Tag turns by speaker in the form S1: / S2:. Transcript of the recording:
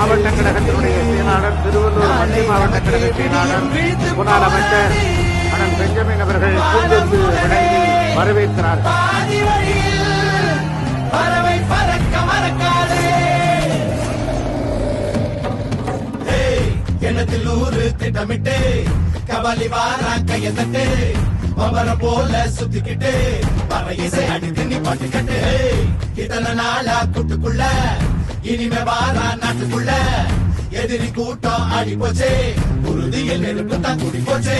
S1: மாவட்ட கழகத்தினுடைய செயலாளர், திருவள்ளூர் மத்திய மாவட்ட கழக செயலாளர், முன்னாள் அமைச்சர் அண்ணன் பெஞ்சமின் அவர்கள் பூந்தொத்து வழங்கி வரவேற்கிறார்கள்.
S2: எண்ணத்தில் ஊரு திட்டமிட்டு கவலி வாரா கைய தட்டு பம்பர போல சுத்திக்கிட்டு வர இசை அடித்து நீ பாட்டுக்கட்டு இத்தனை நாளா கூட்டுக்குள்ள இனிமே வாரா நாட்டுக்குள்ள எதிரி கூட்டம் ஆடி போச்சு உறுதியில் நெருப்பு தான் கூடி போச்சு.